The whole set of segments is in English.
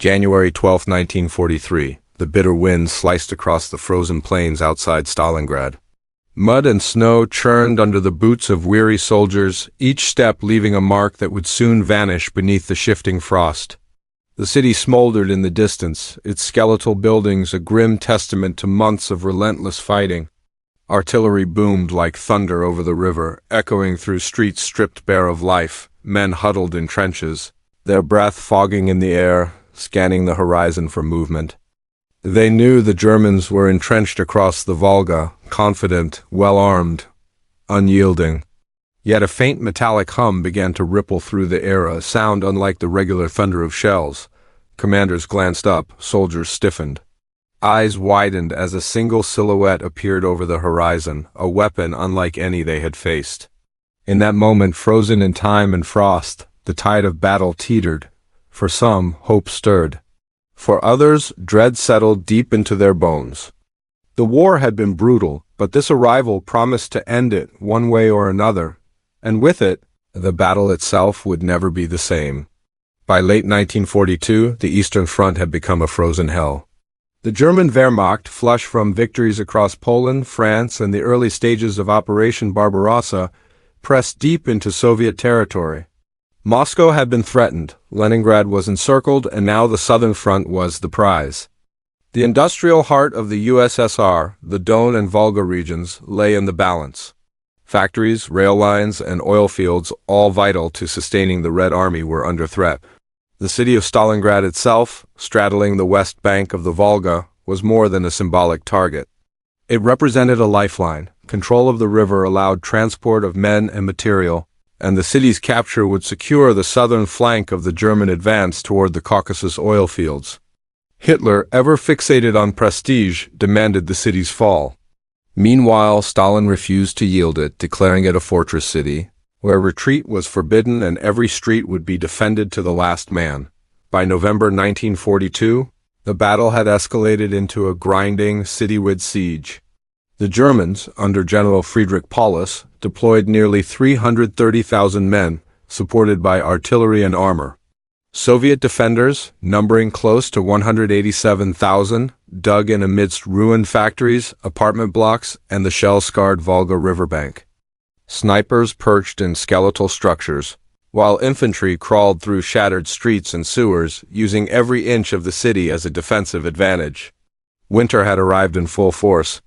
January 12, 1943. The bitter wind sliced across the frozen plains outside Stalingrad. Mud and snow churned under the boots of weary soldiers, each step leaving a mark that would soon vanish beneath the shifting frost. The city smoldered in the distance, its skeletal buildings a grim testament to months of relentless fighting. Artillery boomed like thunder over the river, echoing through streets stripped bare of life, men huddled in trenches, their breath fogging in the air, scanning the horizon for movement. They knew the Germans were entrenched across the Volga, confident, well-armed, unyielding. Yet a faint metallic hum began to ripple through the air, a sound unlike the regular thunder of shells. Commanders glanced up, soldiers stiffened. Eyes widened as a single silhouette appeared over the horizon, a weapon unlike any they had faced. In that moment, frozen in time and frost, the tide of battle teetered. For some, hope stirred. For others, dread settled deep into their bones. The war had been brutal, but this arrival promised to end it one way or another, and with it, the battle itself would never be the same. By late 1942, the Eastern Front had become a frozen hell. The German Wehrmacht, flush from victories across Poland, France, and the early stages of Operation Barbarossa, pressed deep into Soviet territory. Moscow had been threatened, Leningrad was encircled, and now the Southern Front was the prize. The industrial heart of the USSR, the Don and Volga regions, lay in the balance. Factories, rail lines, and oil fields, all vital to sustaining the Red Army, were under threat. The city of Stalingrad itself, straddling the west bank of the Volga, was more than a symbolic target. It represented a lifeline. Control of the river allowed transport of men and material, and the city's capture would secure the southern flank of the German advance toward the Caucasus oil fields. Hitler, ever fixated on prestige, demanded the city's fall. Meanwhile, Stalin refused to yield it, declaring it a fortress city, where retreat was forbidden and every street would be defended to the last man. By November 1942, the battle had escalated into a grinding, citywide siege. The Germans, under General Friedrich Paulus, deployed nearly 330,000 men, supported by artillery and armor. Soviet defenders, numbering close to 187,000, dug in amidst ruined factories, apartment blocks, and the shell-scarred Volga riverbank. Snipers perched in skeletal structures, while infantry crawled through shattered streets and sewers, using every inch of the city as a defensive advantage. Winter had arrived in full force.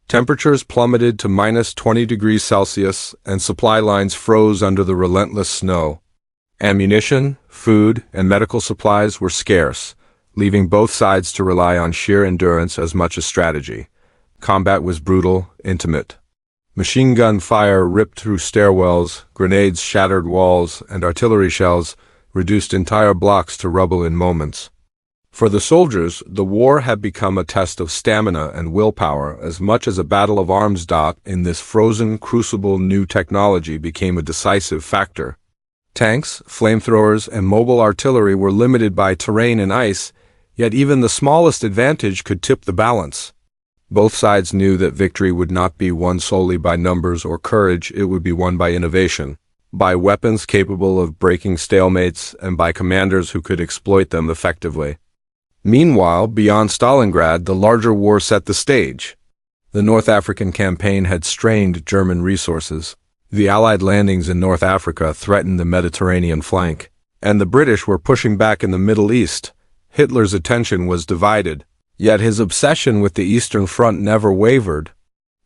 Temperatures plummeted to minus 20 degrees Celsius, and supply lines froze under the relentless snow. Ammunition, food, and medical supplies were scarce, leaving both sides to rely on sheer endurance as much as strategy. Combat was brutal, intimate. Machine gun fire ripped through stairwells, grenades shattered walls, and artillery shells reduced entire blocks to rubble in moments. For the soldiers, the war had become a test of stamina and willpower as much as a battle of arms. In this frozen crucible, new technology became a decisive factor. Tanks, flamethrowers, and mobile artillery were limited by terrain and ice, yet even the smallest advantage could tip the balance. Both sides knew that victory would not be won solely by numbers or courage, it would be won by innovation, by weapons capable of breaking stalemates, and by commanders who could exploit them effectively. Meanwhile, beyond Stalingrad, the larger war set the stage. The North African campaign had strained German resources. The Allied landings in North Africa threatened the Mediterranean flank, and the British were pushing back in the Middle East. Hitler's attention was divided, yet his obsession with the Eastern Front never wavered.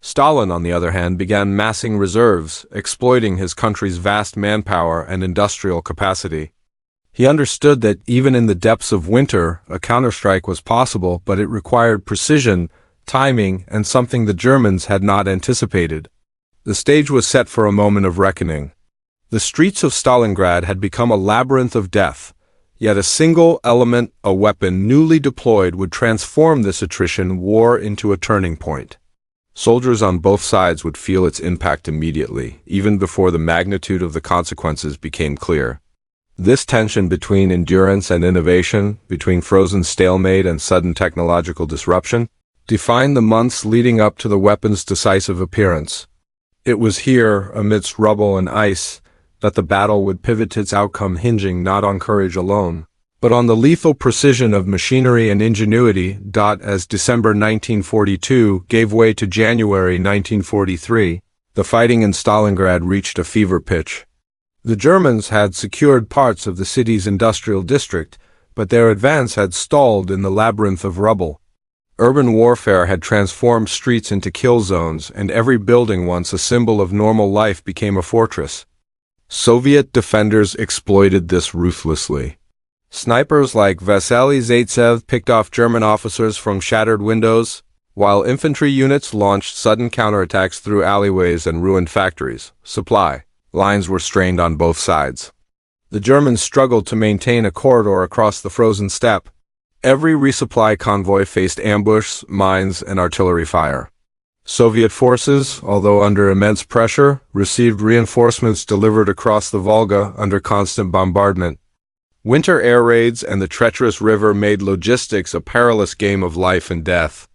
Stalin, on the other hand, began massing reserves, exploiting his country's vast manpower and industrial capacity. He understood that even in the depths of winter, a counterstrike was possible, but it required precision, timing, and something the Germans had not anticipated. The stage was set for a moment of reckoning. The streets of Stalingrad had become a labyrinth of death, yet a single element, a weapon newly deployed, would transform this attrition war into a turning point. Soldiers on both sides would feel its impact immediately, even before the magnitude of the consequences became clear. This tension between endurance and innovation, between frozen stalemate and sudden technological disruption, defined the months leading up to the weapon's decisive appearance. It was here, amidst rubble and ice, that the battle would pivot, its outcome hinging not on courage alone, but on the lethal precision of machinery and ingenuity. As December 1942 gave way to January 1943, the fighting in Stalingrad reached a fever pitch. The Germans had secured parts of the city's industrial district, but their advance had stalled in the labyrinth of rubble. Urban warfare had transformed streets into kill zones, and every building once a symbol of normal life became a fortress. Soviet defenders exploited this ruthlessly. Snipers like Vasily Zaitsev picked off German officers from shattered windows, while infantry units launched sudden counterattacks through alleyways and ruined factories. Supply lines were strained on both sides. The Germans struggled to maintain a corridor across the frozen steppe. Every resupply convoy faced ambush, mines, and artillery fire. Soviet forces, although under immense pressure, received reinforcements delivered across the Volga under constant bombardment. Winter air raids and the treacherous river made logistics a perilous game of life and death.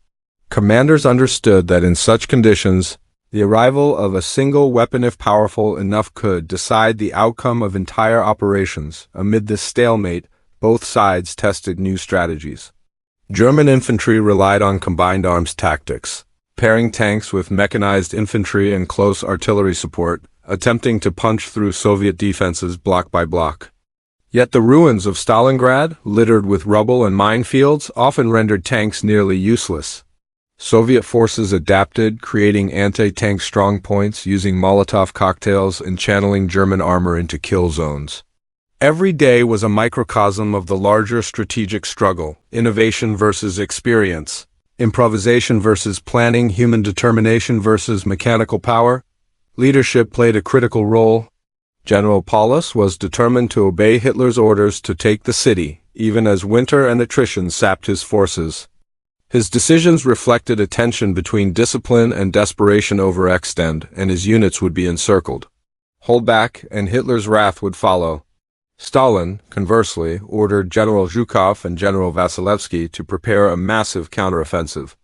Commanders understood that in such conditions, the arrival of a single weapon, if powerful enough, could decide the outcome of entire operations. Amid this stalemate, both sides tested new strategies. German infantry relied on combined arms tactics, pairing tanks with mechanized infantry and close artillery support, attempting to punch through Soviet defenses block by block. Yet the ruins of Stalingrad, littered with rubble and minefields, often rendered tanks nearly useless. Soviet forces adapted, creating anti-tank strongpoints, using Molotov cocktails, and channeling German armor into kill zones. Every day was a microcosm of the larger strategic struggle: innovation versus experience, improvisation versus planning, human determination versus mechanical power. Leadership played a critical role. General Paulus was determined to obey Hitler's orders to take the city, even as winter and attrition sapped his forces. His decisions reflected a tension between discipline and desperation. Overextend, and his units would be encircled. Hold back, and Hitler's wrath would follow. Stalin, conversely, ordered General Zhukov and General Vasilevsky to prepare a massive counteroffensive.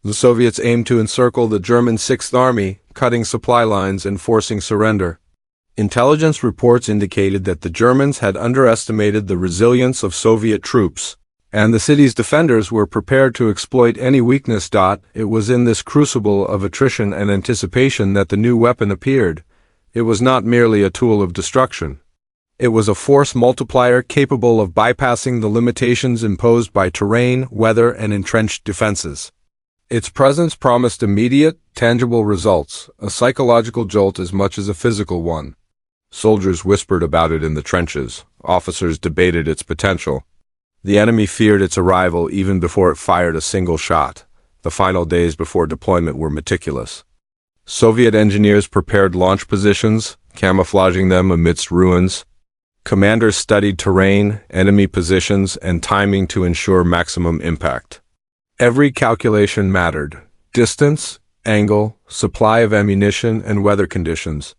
The Soviets aimed to encircle the German Sixth Army, cutting supply lines and forcing surrender. Intelligence reports indicated that the Germans had underestimated the resilience of Soviet troops, and the city's defenders were prepared to exploit any weakness. It was in this crucible of attrition and anticipation that the new weapon appeared. It was not merely a tool of destruction. It was a force multiplier capable of bypassing the limitations imposed by terrain, weather, and entrenched defenses. Its presence promised immediate, tangible results, a psychological jolt as much as a physical one. Soldiers whispered about it in the trenches. Officers debated its potential. The enemy feared its arrival even before it fired a single shot. The final days before deployment were meticulous. Soviet engineers prepared launch positions, camouflaging them amidst ruins. Commanders studied terrain, enemy positions, and timing to ensure maximum impact. Every calculation mattered: distance, angle, supply of ammunition, and weather conditions.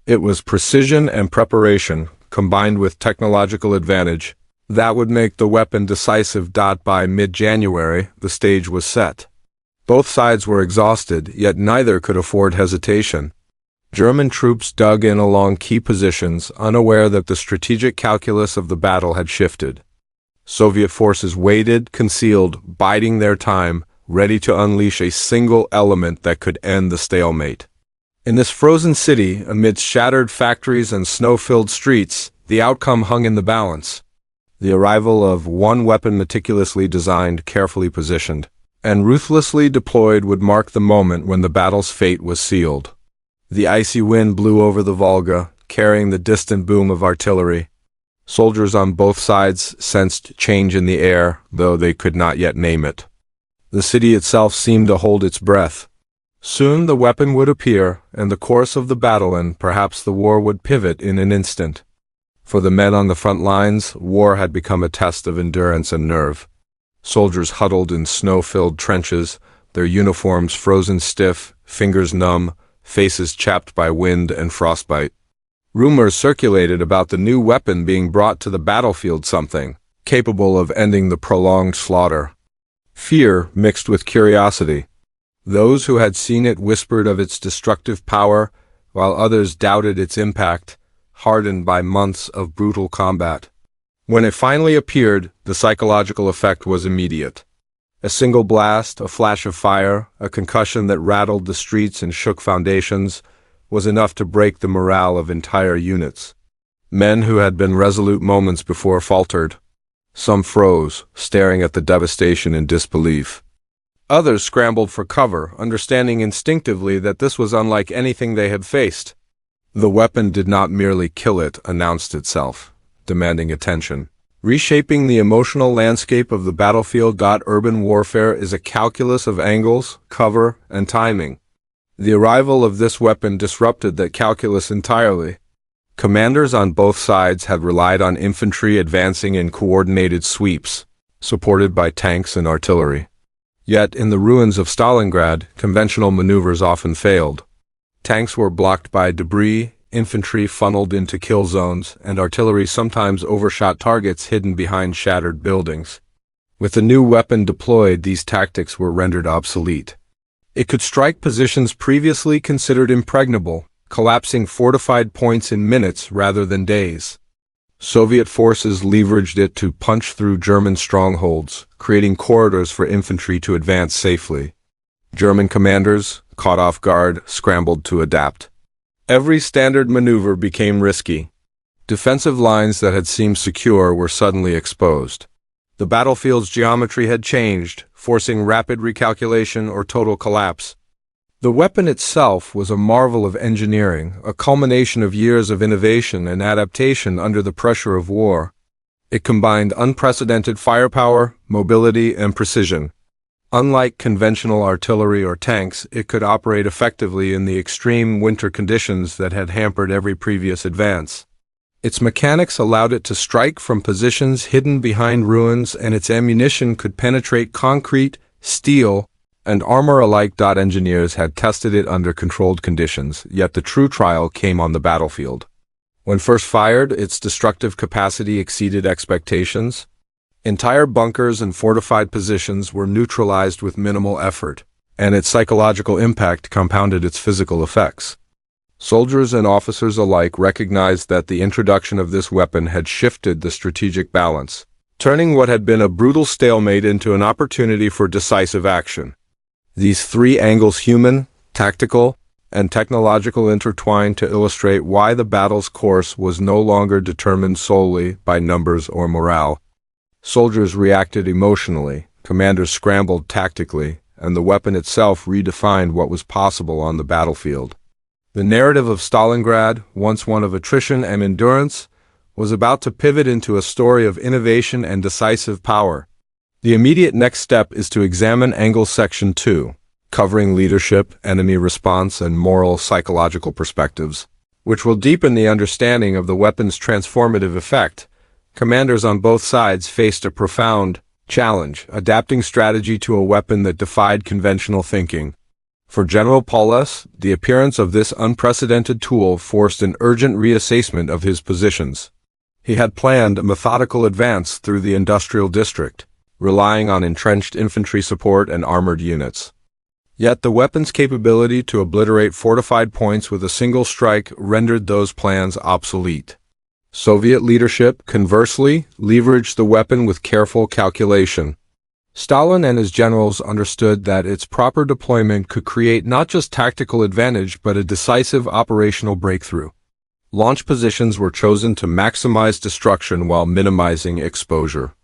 It was precision and preparation, combined with technological advantage, that would make the weapon decisive. By mid-January, the stage was set. Both sides were exhausted, yet neither could afford hesitation. German troops dug in along key positions, unaware that the strategic calculus of the battle had shifted. Soviet forces waited, concealed, biding their time, ready to unleash a single element that could end the stalemate. In this frozen city, amidst shattered factories and snow-filled streets, the outcome hung in the balance. The arrival of one weapon, meticulously designed, carefully positioned, and ruthlessly deployed, would mark the moment when the battle's fate was sealed. The icy wind blew over the Volga, carrying the distant boom of artillery. Soldiers on both sides sensed change in the air, though they could not yet name it. The city itself seemed to hold its breath. Soon the weapon would appear, and the course of the battle and perhaps the war would pivot in an instant. For the men on the front lines, war had become a test of endurance and nerve. Soldiers huddled in snow-filled trenches, their uniforms frozen stiff, fingers numb, faces chapped by wind and frostbite. Rumors circulated about the new weapon being brought to the battlefield, something capable of ending the prolonged slaughter. Fear mixed with curiosity. Those who had seen it whispered of its destructive power, while others doubted its impact, hardened by months of brutal combat. When it finally appeared, the psychological effect was immediate. A single blast, a flash of fire, a concussion that rattled the streets and shook foundations, was enough to break the morale of entire units. Men who had been resolute moments before faltered. Some froze, staring at the devastation in disbelief. Others scrambled for cover, understanding instinctively that this was unlike anything they had faced. The weapon did not merely kill it, announced itself, demanding attention. Reshaping the emotional landscape of the battlefield. Urban warfare is a calculus of angles, cover, and timing. The arrival of this weapon disrupted that calculus entirely. Commanders on both sides had relied on infantry advancing in coordinated sweeps, supported by tanks and artillery. Yet, in the ruins of Stalingrad, conventional maneuvers often failed. Tanks were blocked by debris, infantry funneled into kill zones, and artillery sometimes overshot targets hidden behind shattered buildings. With the new weapon deployed, these tactics were rendered obsolete. It could strike positions previously considered impregnable, collapsing fortified points in minutes rather than days. Soviet forces leveraged it to punch through German strongholds, creating corridors for infantry to advance safely. German commanders, caught off guard, scrambled to adapt. Every standard maneuver became risky. Defensive lines that had seemed secure were suddenly exposed. The battlefield's geometry had changed, forcing rapid recalculation or total collapse. The weapon itself was a marvel of engineering, a culmination of years of innovation and adaptation under the pressure of war. It combined unprecedented firepower, mobility, and precision. Unlike conventional artillery or tanks, it could operate effectively in the extreme winter conditions that had hampered every previous advance. Its mechanics allowed it to strike from positions hidden behind ruins, and its ammunition could penetrate concrete, steel, and armor alike. Engineers had tested it under controlled conditions, yet the true trial came on the battlefield. When first fired, its destructive capacity exceeded expectations. Entire bunkers and fortified positions were neutralized with minimal effort, and its psychological impact compounded its physical effects. Soldiers and officers alike recognized that the introduction of this weapon had shifted the strategic balance, turning what had been a brutal stalemate into an opportunity for decisive action. These three angles, human, tactical, and technological, intertwined to illustrate why the battle's course was no longer determined solely by numbers or morale. Soldiers reacted emotionally, commanders scrambled tactically, and the weapon itself redefined what was possible on the battlefield. The narrative of Stalingrad, once one of attrition and endurance, was about to pivot into a story of innovation and decisive power. The immediate next step is to examine Angle Section 2, covering leadership, enemy response, and moral psychological perspectives, which will deepen the understanding of the weapon's transformative effect. Commanders on both sides faced a profound challenge, adapting strategy to a weapon that defied conventional thinking. For General Powerless, the appearance of this unprecedented tool forced an urgent reassessment of his positions. He had planned a methodical advance through the industrial district, relying on entrenched infantry support and armored units. Yet the weapon's capability to obliterate fortified points with a single strike rendered those plans obsolete. Soviet leadership, conversely, leveraged the weapon with careful calculation. Stalin and his generals understood that its proper deployment could create not just tactical advantage but a decisive operational breakthrough. Launch positions were chosen to maximize destruction while minimizing exposure.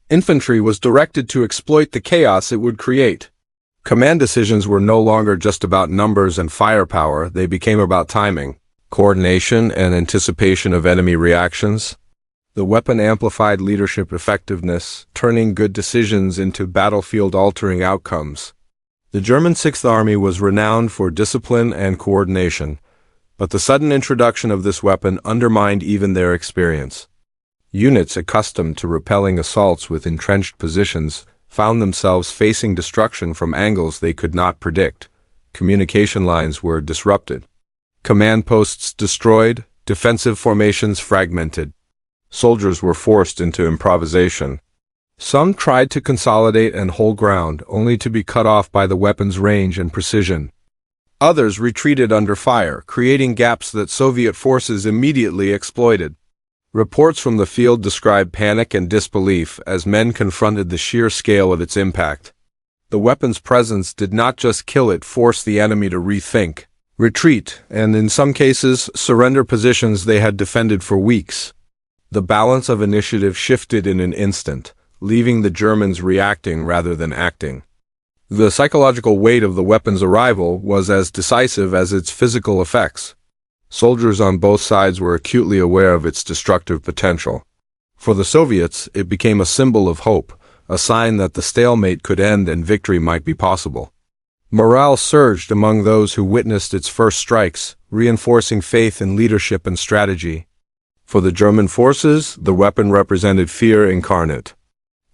Infantry was directed to exploit the chaos it would create. Command decisions were no longer just about numbers and firepower, they became about timing, coordination, and anticipation of enemy reactions. The weapon amplified leadership effectiveness, turning good decisions into battlefield-altering outcomes. The German Sixth Army was renowned for discipline and coordination, but the sudden introduction of this weapon undermined even their experience. Units accustomed to repelling assaults with entrenched positions found themselves facing destruction from angles they could not predict. Communication lines were disrupted. Command posts destroyed, defensive formations fragmented. Soldiers were forced into improvisation. Some tried to consolidate and hold ground, only to be cut off by the weapon's range and precision. Others retreated under fire, creating gaps that Soviet forces immediately exploited. Reports from the field describe panic and disbelief as men confronted the sheer scale of its impact. The weapon's presence did not just kill, it forced the enemy to rethink, retreat, and in some cases, surrender positions they had defended for weeks. The balance of initiative shifted in an instant, leaving the Germans reacting rather than acting. The psychological weight of the weapon's arrival was as decisive as its physical effects. Soldiers on both sides were acutely aware of its destructive potential. For the Soviets, it became a symbol of hope, a sign that the stalemate could end and victory might be possible. Morale surged among those who witnessed its first strikes, reinforcing faith in leadership and strategy. For the German forces, the weapon represented fear incarnate.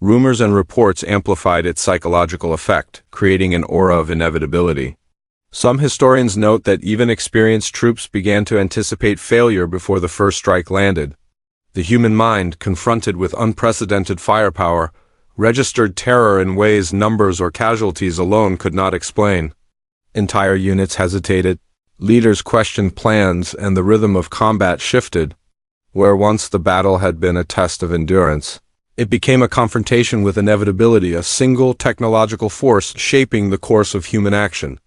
Rumors and reports amplified its psychological effect, creating an aura of inevitability. Some historians note that even experienced troops began to anticipate failure before the first strike landed. The human mind, confronted with unprecedented firepower, registered terror in ways numbers or casualties alone could not explain. Entire units hesitated, leaders questioned plans, and the rhythm of combat shifted. Where once the battle had been a test of endurance, it became a confrontation with inevitability, a single technological force shaping the course of human action.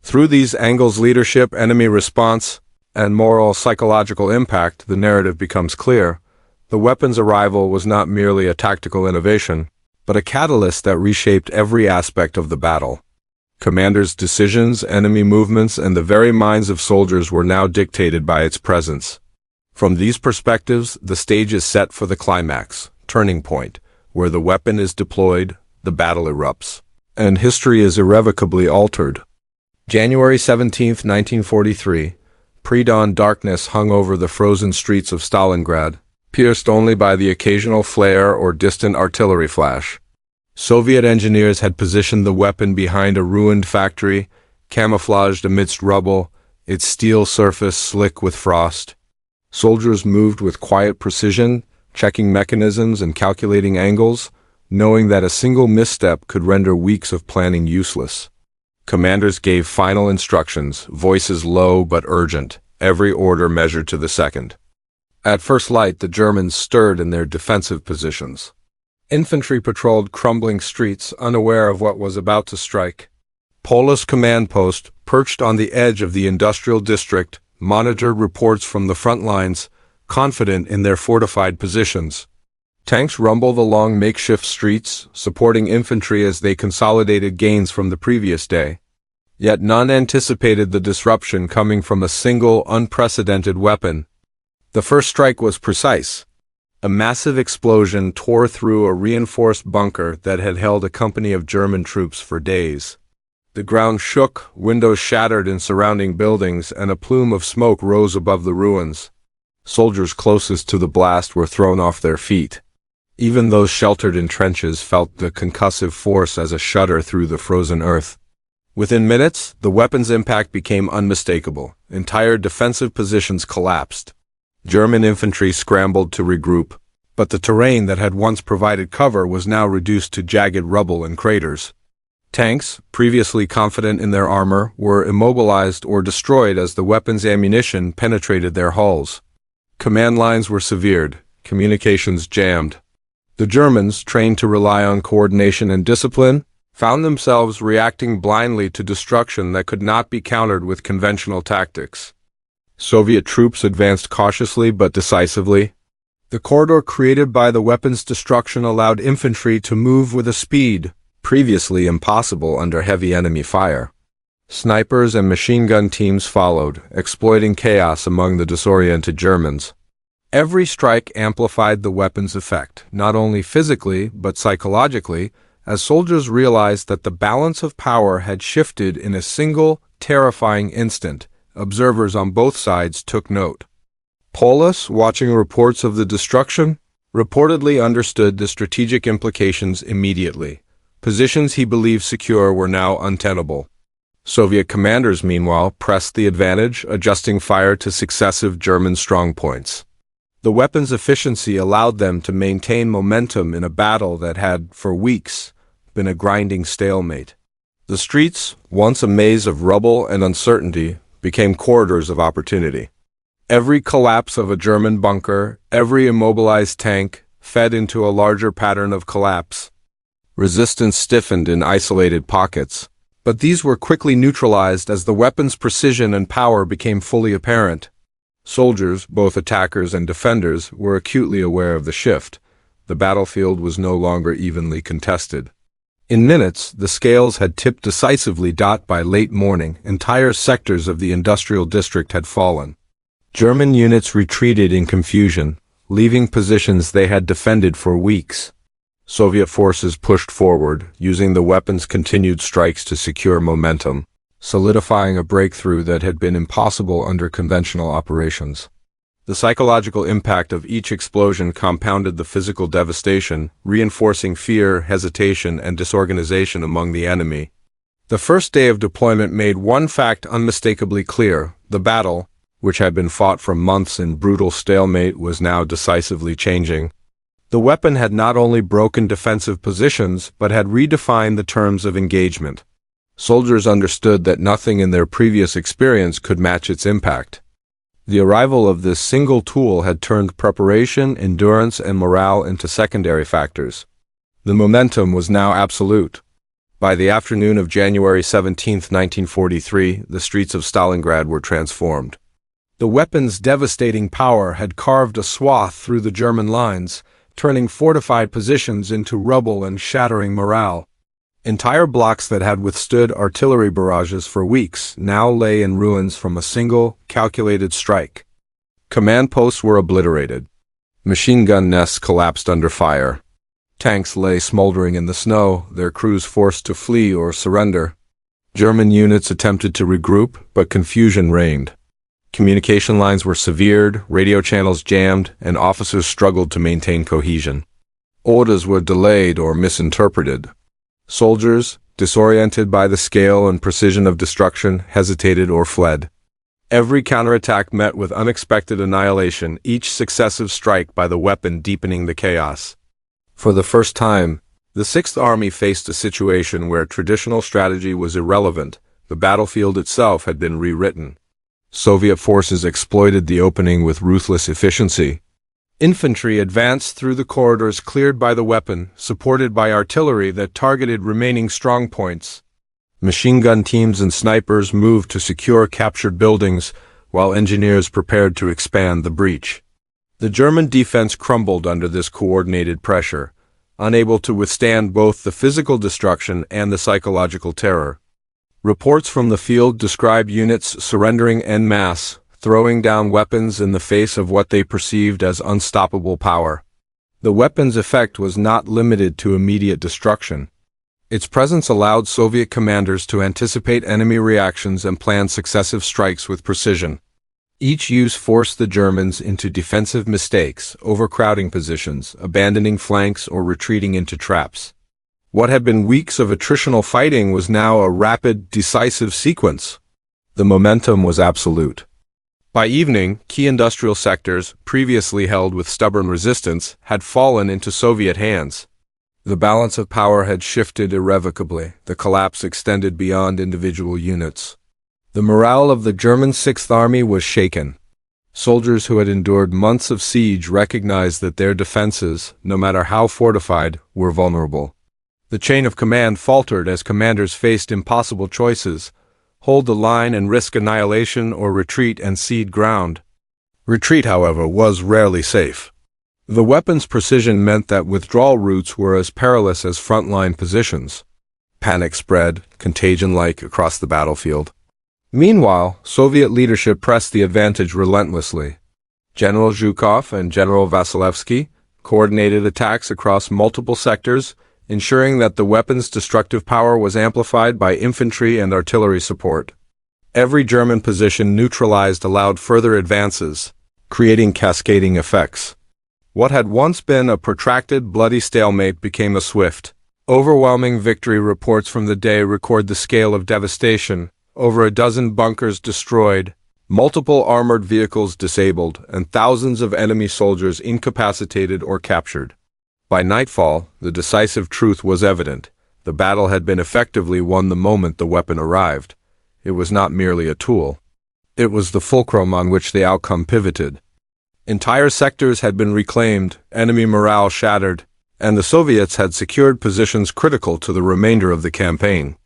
Through these angles, leadership, enemy response, and moral psychological impact, the narrative becomes clear. The weapon's arrival was not merely a tactical innovation, but a catalyst that reshaped every aspect of the battle. Commanders' decisions, enemy movements, and the very minds of soldiers were now dictated by its presence. From these perspectives, the stage is set for the climax, turning point, where the weapon is deployed, the battle erupts, and history is irrevocably altered. January 17, 1943, pre-dawn darkness hung over the frozen streets of Stalingrad, pierced only by the occasional flare or distant artillery flash. Soviet engineers had positioned the weapon behind a ruined factory, camouflaged amidst rubble, its steel surface slick with frost. Soldiers moved with quiet precision, checking mechanisms and calculating angles, knowing that a single misstep could render weeks of planning useless. Commanders gave final instructions, voices low but urgent, every order measured to the second. At first light, the Germans stirred in their defensive positions. Infantry patrolled crumbling streets, unaware of what was about to strike. Polis command post, perched on the edge of the industrial district, monitored reports from the front lines, confident in their fortified positions. Tanks rumbled along makeshift streets, supporting infantry as they consolidated gains from the previous day. Yet none anticipated the disruption coming from a single, unprecedented weapon. The first strike was precise. A massive explosion tore through a reinforced bunker that had held a company of German troops for days. The ground shook, windows shattered in surrounding buildings, and a plume of smoke rose above the ruins. Soldiers closest to the blast were thrown off their feet. Even those sheltered in trenches felt the concussive force as a shudder through the frozen earth. Within minutes, the weapon's impact became unmistakable. Entire defensive positions collapsed. German infantry scrambled to regroup, but the terrain that had once provided cover was now reduced to jagged rubble and craters. Tanks, previously confident in their armor, were immobilized or destroyed as the weapon's ammunition penetrated their hulls. Command lines were severed, communications jammed. The Germans, trained to rely on coordination and discipline, found themselves reacting blindly to destruction that could not be countered with conventional tactics. Soviet troops advanced cautiously but decisively. The corridor created by the weapon's destruction allowed infantry to move with a speed previously impossible under heavy enemy fire. Snipers and machine gun teams followed, exploiting chaos among the disoriented Germans. Every strike amplified the weapon's effect, not only physically but psychologically, as soldiers realized that the balance of power had shifted in a single, terrifying instant. Observers on both sides took note. Polis, watching reports of the destruction, reportedly understood the strategic implications immediately. Positions he believed secure were now untenable. Soviet commanders, meanwhile, pressed the advantage, adjusting fire to successive German strongpoints. The weapon's efficiency allowed them to maintain momentum in a battle that had, for weeks, been a grinding stalemate. The streets, once a maze of rubble and uncertainty, became corridors of opportunity. Every collapse of a German bunker, every immobilized tank, fed into a larger pattern of collapse. Resistance stiffened in isolated pockets, but these were quickly neutralized as the weapon's precision and power became fully apparent. Soldiers, both attackers and defenders, were acutely aware of the shift. The battlefield was no longer evenly contested. In minutes, the scales had tipped decisively. By late morning, entire sectors of the industrial district had fallen. German units retreated in confusion, leaving positions they had defended for weeks. Soviet forces pushed forward, using the weapon's continued strikes to secure momentum, solidifying a breakthrough that had been impossible under conventional operations. The psychological impact of each explosion compounded the physical devastation, reinforcing fear, hesitation, and disorganization among the enemy. The first day of deployment made one fact unmistakably clear: the battle, which had been fought for months in brutal stalemate, was now decisively changing. The weapon had not only broken defensive positions, but had redefined the terms of engagement. Soldiers understood that nothing in their previous experience could match its impact. The arrival of this single tool had turned preparation, endurance, and morale into secondary factors. The momentum was now absolute. By the afternoon of January 17, 1943, the streets of Stalingrad were transformed. The weapon's devastating power had carved a swath through the German lines, turning fortified positions into rubble and shattering morale. Entire blocks that had withstood artillery barrages for weeks now lay in ruins from a single, calculated strike. Command posts were obliterated. Machine gun nests collapsed under fire. Tanks lay smoldering in the snow, their crews forced to flee or surrender. German units attempted to regroup, but confusion reigned. Communication lines were severed, radio channels jammed, and officers struggled to maintain cohesion. Orders were delayed or misinterpreted. Soldiers, disoriented by the scale and precision of destruction, hesitated or fled. Every counterattack met with unexpected annihilation, each successive strike by the weapon deepening the chaos. For the first time, the Sixth Army faced a situation where traditional strategy was irrelevant. The battlefield itself had been rewritten. Soviet forces exploited the opening with ruthless efficiency. Infantry advanced through the corridors cleared by the weapon, supported by artillery that targeted remaining strongpoints. Machine gun teams and snipers moved to secure captured buildings, while engineers prepared to expand the breach. The German defense crumbled under this coordinated pressure, unable to withstand both the physical destruction and the psychological terror. Reports from the field described units surrendering en masse, throwing down weapons in the face of what they perceived as unstoppable power. The weapon's effect was not limited to immediate destruction. Its presence allowed Soviet commanders to anticipate enemy reactions and plan successive strikes with precision. Each use forced the Germans into defensive mistakes, overcrowding positions, abandoning flanks, or retreating into traps. What had been weeks of attritional fighting was now a rapid, decisive sequence. The momentum was absolute. By evening, key industrial sectors, previously held with stubborn resistance, had fallen into Soviet hands. The balance of power had shifted irrevocably. The collapse extended beyond individual units. The morale of the German Sixth Army was shaken. Soldiers who had endured months of siege recognized that their defenses, no matter how fortified, were vulnerable. The chain of command faltered as commanders faced impossible choices: hold the line and risk annihilation, or retreat and cede ground. Retreat, however, was rarely safe. The weapon's precision meant that withdrawal routes were as perilous as frontline positions. Panic spread, contagion-like, across the battlefield. Meanwhile, Soviet leadership pressed the advantage relentlessly. General Zhukov and General Vasilevsky coordinated attacks across multiple sectors, ensuring that the weapon's destructive power was amplified by infantry and artillery support. Every German position neutralized allowed further advances, creating cascading effects. What had once been a protracted, bloody stalemate became a swift, overwhelming victory. Reports from the day record the scale of devastation: over a dozen bunkers destroyed, multiple armored vehicles disabled, and thousands of enemy soldiers incapacitated or captured. By nightfall, the decisive truth was evident. The battle had been effectively won the moment the weapon arrived. It was not merely a tool. It was the fulcrum on which the outcome pivoted. Entire sectors had been reclaimed, enemy morale shattered, and the Soviets had secured positions critical to the remainder of the campaign.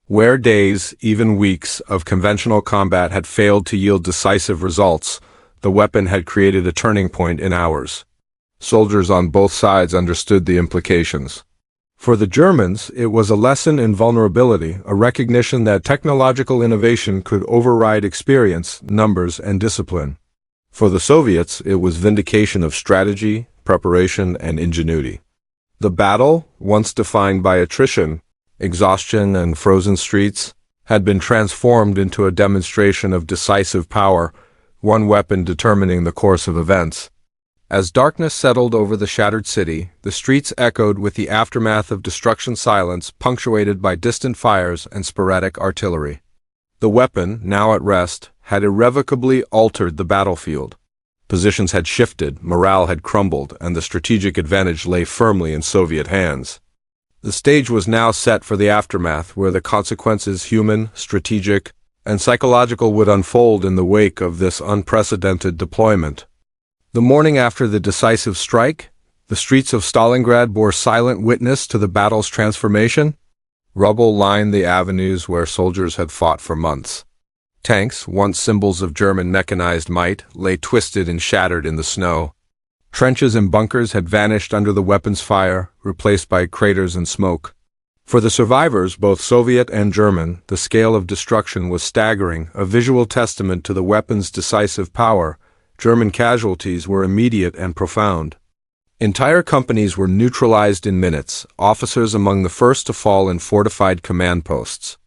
Where days, even weeks, of conventional combat had failed to yield decisive results, the weapon had created a turning point in hours. Soldiers on both sides understood the implications. For the Germans, it was a lesson in vulnerability, a recognition that technological innovation could override experience, numbers, and discipline. For the Soviets, it was vindication of strategy, preparation, and ingenuity. The battle, once defined by attrition, exhaustion, and frozen streets, had been transformed into a demonstration of decisive power, one weapon determining the course of events. As darkness settled over the shattered city, the streets echoed with the aftermath of destruction silence punctuated by distant fires and sporadic artillery. The weapon, now at rest, had irrevocably altered the battlefield. Positions had shifted, morale had crumbled, and the strategic advantage lay firmly in Soviet hands. The stage was now set for the aftermath, where the consequences, human, strategic, and psychological, would unfold in the wake of this unprecedented deployment. The morning after the decisive strike, the streets of Stalingrad bore silent witness to the battle's transformation. Rubble lined the avenues where soldiers had fought for months. Tanks, once symbols of German mechanized might, lay twisted and shattered in the snow. Trenches and bunkers had vanished under the weapon's fire, replaced by craters and smoke. For the survivors, both Soviet and German, the scale of destruction was staggering, a visual testament to the weapon's decisive power. German casualties were immediate and profound. Entire companies were neutralized in minutes, officers among the first to fall in fortified command posts.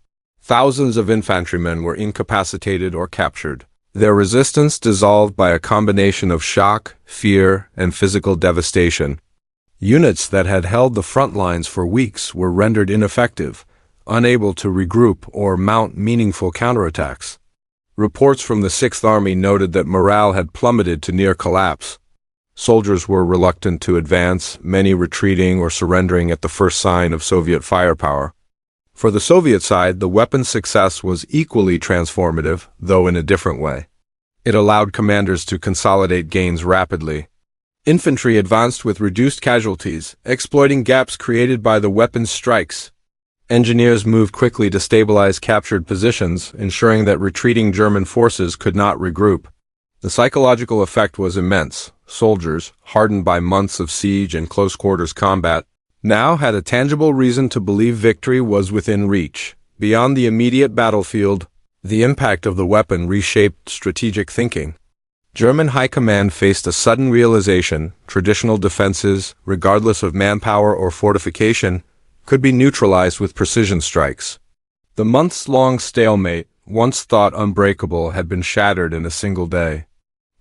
Thousands of infantrymen were incapacitated or captured, their resistance dissolved by a combination of shock, fear, and physical devastation. Units that had held the front lines for weeks were rendered ineffective, unable to regroup or mount meaningful counterattacks. Reports from the Sixth Army noted that morale had plummeted to near collapse. Soldiers were reluctant to advance, many retreating or surrendering at the first sign of Soviet firepower. For the Soviet side, the weapon's success was equally transformative, though in a different way. It allowed commanders to consolidate gains rapidly. Infantry advanced with reduced casualties, exploiting gaps created by the weapon's strikes. Engineers moved quickly to stabilize captured positions, ensuring that retreating German forces could not regroup. The psychological effect was immense. Soldiers, hardened by months of siege and close-quarters combat, now had a tangible reason to believe victory was within reach. Beyond the immediate battlefield, the impact of the weapon reshaped strategic thinking. German high command faced a sudden realization: traditional defenses, regardless of manpower or fortification, could be neutralized with precision strikes. The months-long stalemate, once thought unbreakable, had been shattered in a single day.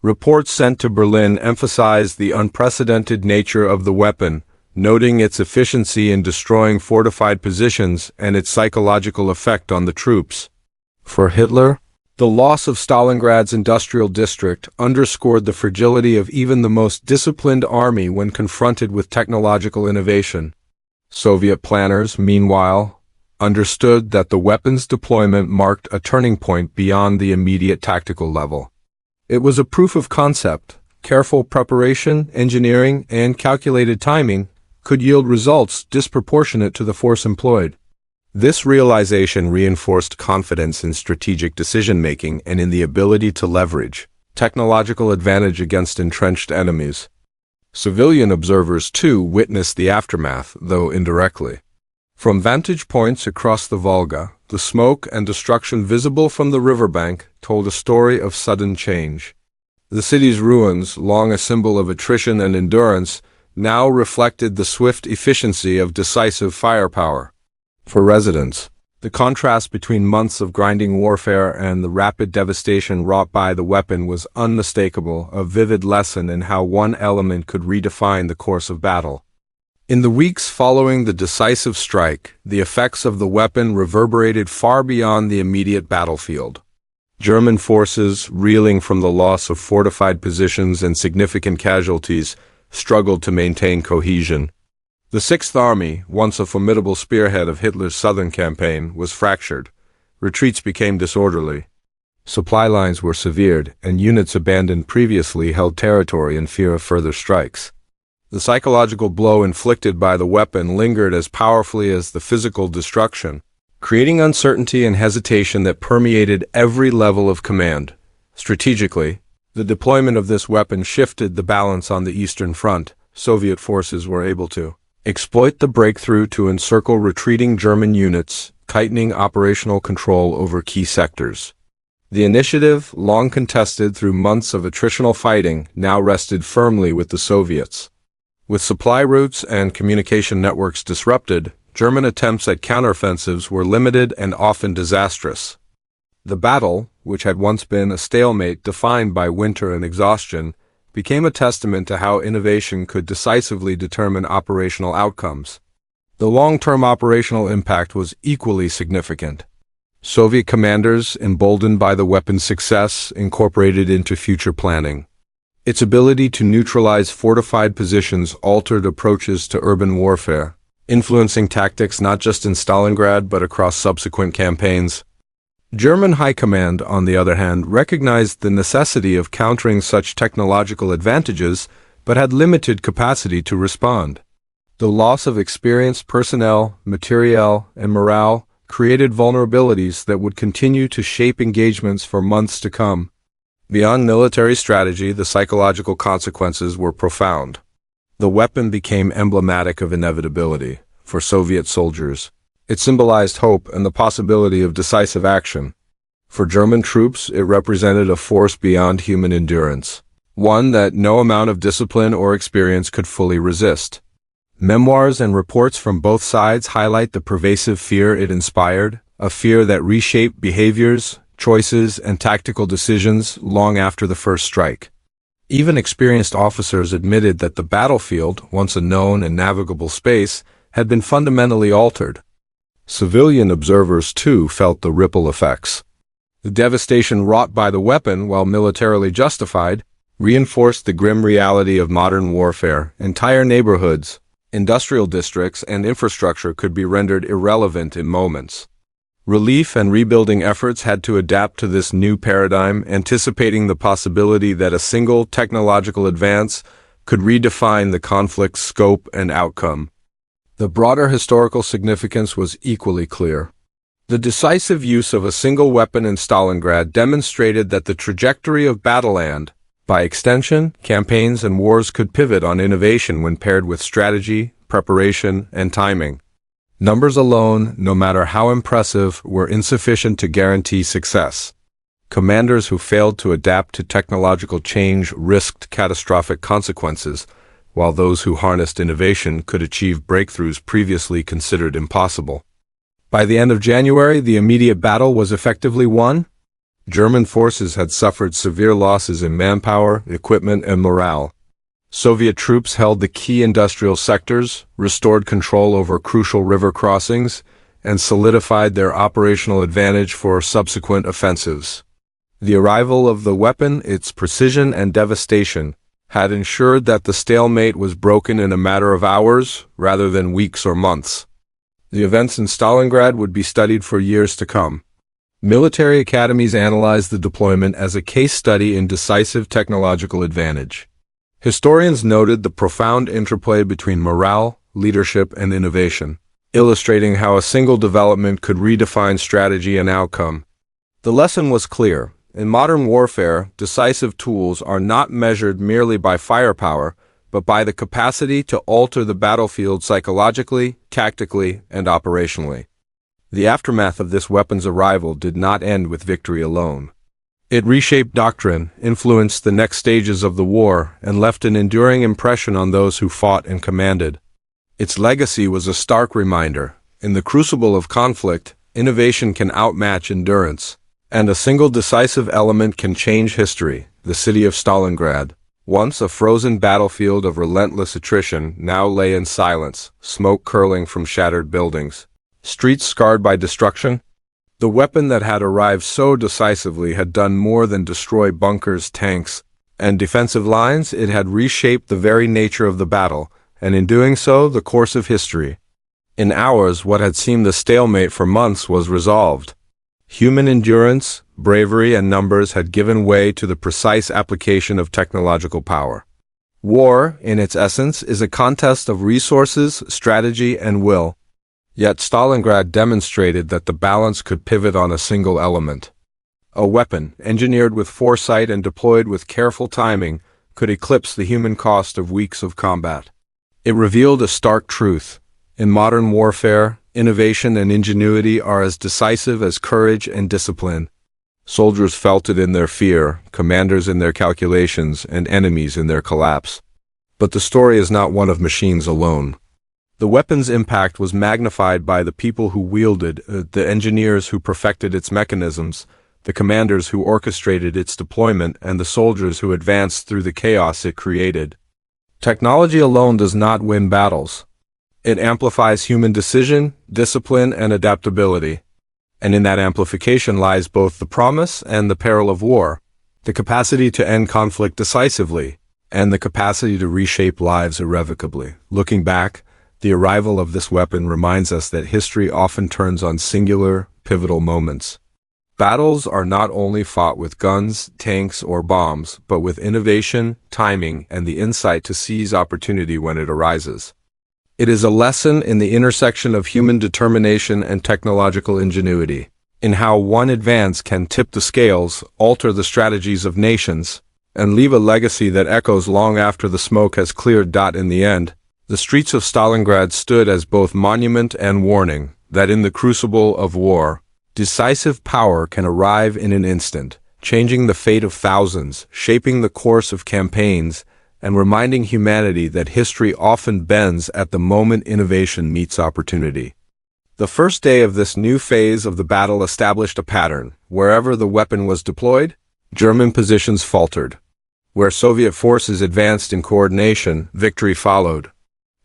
Reports sent to Berlin emphasized the unprecedented nature of the weapon, noting its efficiency in destroying fortified positions and its psychological effect on the troops. For Hitler, the loss of Stalingrad's industrial district underscored the fragility of even the most disciplined army when confronted with technological innovation. Soviet planners, meanwhile, understood that the weapon's deployment marked a turning point beyond the immediate tactical level. It was a proof of concept. Careful preparation, engineering, and calculated timing could yield results disproportionate to the force employed. This realization reinforced confidence in strategic decision-making and in the ability to leverage technological advantage against entrenched enemies. Civilian observers, too, witnessed the aftermath, though indirectly. From vantage points across the Volga, the smoke and destruction visible from the riverbank told a story of sudden change. The city's ruins, long a symbol of attrition and endurance, now reflected the swift efficiency of decisive firepower. For residents, the contrast between months of grinding warfare and the rapid devastation wrought by the weapon was unmistakable, a vivid lesson in how one element could redefine the course of battle. In the weeks following the decisive strike, the effects of the weapon reverberated far beyond the immediate battlefield. German forces, reeling from the loss of fortified positions and significant casualties, struggled to maintain cohesion. The Sixth Army, once a formidable spearhead of Hitler's southern campaign, was fractured. Retreats became disorderly. Supply lines were severed, and units abandoned previously held territory in fear of further strikes. The psychological blow inflicted by the weapon lingered as powerfully as the physical destruction, creating uncertainty and hesitation that permeated every level of command. Strategically, the deployment of this weapon shifted the balance on the Eastern Front. Soviet forces were able to exploit the breakthrough to encircle retreating German units, tightening operational control over key sectors. The initiative, long contested through months of attritional fighting, now rested firmly with the Soviets. With supply routes and communication networks disrupted, German attempts at counteroffensives were limited and often disastrous. The battle, which had once been a stalemate defined by winter and exhaustion, became a testament to how innovation could decisively determine operational outcomes. The long-term operational impact was equally significant. Soviet commanders, emboldened by the weapon's success, incorporated into future planning. Its ability to neutralize fortified positions altered approaches to urban warfare, influencing tactics not just in Stalingrad but across subsequent campaigns. German High Command, on the other hand, recognized the necessity of countering such technological advantages, but had limited capacity to respond. The loss of experienced personnel, materiel, and morale created vulnerabilities that would continue to shape engagements for months to come. Beyond military strategy, the psychological consequences were profound. The weapon became emblematic of inevitability for Soviet soldiers. It symbolized hope and the possibility of decisive action. For German troops, it represented a force beyond human endurance, one that no amount of discipline or experience could fully resist. Memoirs and reports from both sides highlight the pervasive fear it inspired, a fear that reshaped behaviors, choices, and tactical decisions long after the first strike. Even experienced officers admitted that the battlefield, once a known and navigable space, had been fundamentally altered. Civilian observers, too, felt the ripple effects. The devastation wrought by the weapon, while militarily justified, reinforced the grim reality of modern warfare. Entire neighborhoods, industrial districts, and infrastructure could be rendered irrelevant in moments. Relief and rebuilding efforts had to adapt to this new paradigm, anticipating the possibility that a single technological advance could redefine the conflict's scope and outcome. The broader historical significance was equally clear. The decisive use of a single weapon in Stalingrad demonstrated that the trajectory of battle and, by extension, campaigns and wars could pivot on innovation when paired with strategy, preparation, and timing. Numbers alone, no matter how impressive, were insufficient to guarantee success. Commanders who failed to adapt to technological change risked catastrophic consequences, while those who harnessed innovation could achieve breakthroughs previously considered impossible. By the end of January, the immediate battle was effectively won. German forces had suffered severe losses in manpower, equipment, and morale. Soviet troops held the key industrial sectors, restored control over crucial river crossings, and solidified their operational advantage for subsequent offensives. The arrival of the weapon, its precision and devastation, had ensured that the stalemate was broken in a matter of hours rather than weeks or months. The events in Stalingrad would be studied for years to come. Military academies analyzed the deployment as a case study in decisive technological advantage. Historians noted the profound interplay between morale, leadership, and innovation, illustrating how a single development could redefine strategy and outcome. The lesson was clear. In modern warfare, decisive tools are not measured merely by firepower, but by the capacity to alter the battlefield psychologically, tactically, and operationally. The aftermath of this weapon's arrival did not end with victory alone. It reshaped doctrine, influenced the next stages of the war, and left an enduring impression on those who fought and commanded. Its legacy was a stark reminder. In the crucible of conflict, innovation can outmatch endurance, and a single decisive element can change history. The city of Stalingrad, once a frozen battlefield of relentless attrition, now lay in silence, smoke curling from shattered buildings, streets scarred by destruction. The weapon that had arrived so decisively had done more than destroy bunkers, tanks, and defensive lines. It had reshaped the very nature of the battle, and in doing so, the course of history. In hours, what had seemed a stalemate for months was resolved. Human endurance, bravery, and numbers had given way to the precise application of technological power. War, in its essence, is a contest of resources, strategy, and will. Yet Stalingrad demonstrated that the balance could pivot on a single element. A weapon, engineered with foresight and deployed with careful timing, could eclipse the human cost of weeks of combat. It revealed a stark truth. In modern warfare, innovation and ingenuity are as decisive as courage and discipline. Soldiers felt it in their fear, commanders in their calculations, and enemies in their collapse. But the story is not one of machines alone. The weapon's impact was magnified by the people who wielded, the engineers who perfected its mechanisms, the commanders who orchestrated its deployment, and the soldiers who advanced through the chaos it created. Technology alone does not win battles. It amplifies human decision, discipline, and adaptability. And in that amplification lies both the promise and the peril of war, the capacity to end conflict decisively, and the capacity to reshape lives irrevocably. Looking back, the arrival of this weapon reminds us that history often turns on singular, pivotal moments. Battles are not only fought with guns, tanks, or bombs, but with innovation, timing, and the insight to seize opportunity when it arises. It is a lesson in the intersection of human determination and technological ingenuity, in how one advance can tip the scales, alter the strategies of nations, and leave a legacy that echoes long after the smoke has cleared. In the end, the streets of Stalingrad stood as both monument and warning that in the crucible of war, decisive power can arrive in an instant, changing the fate of thousands, shaping the course of campaigns, and reminding humanity that history often bends at the moment innovation meets opportunity. The first day of this new phase of the battle established a pattern. Wherever the weapon was deployed, German positions faltered. Where Soviet forces advanced in coordination, victory followed.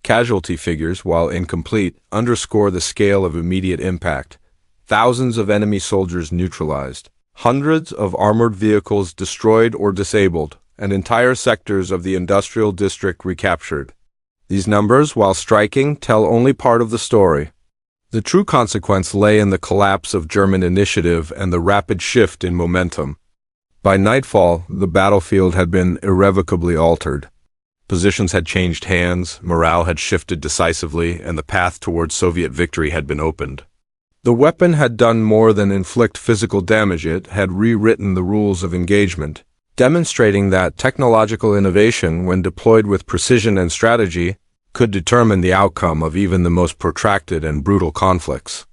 Casualty figures, while incomplete, underscore the scale of immediate impact. Thousands of enemy soldiers neutralized, hundreds of armored vehicles destroyed or disabled, and entire sectors of the industrial district recaptured. These numbers, while striking, tell only part of the story. The true consequence lay in the collapse of German initiative and the rapid shift in momentum. By nightfall, the battlefield had been irrevocably altered. Positions had changed hands, morale had shifted decisively, and the path towards Soviet victory had been opened. The weapon had done more than inflict physical damage. It had rewritten the rules of engagement, demonstrating that technological innovation, when deployed with precision and strategy, could determine the outcome of even the most protracted and brutal conflicts.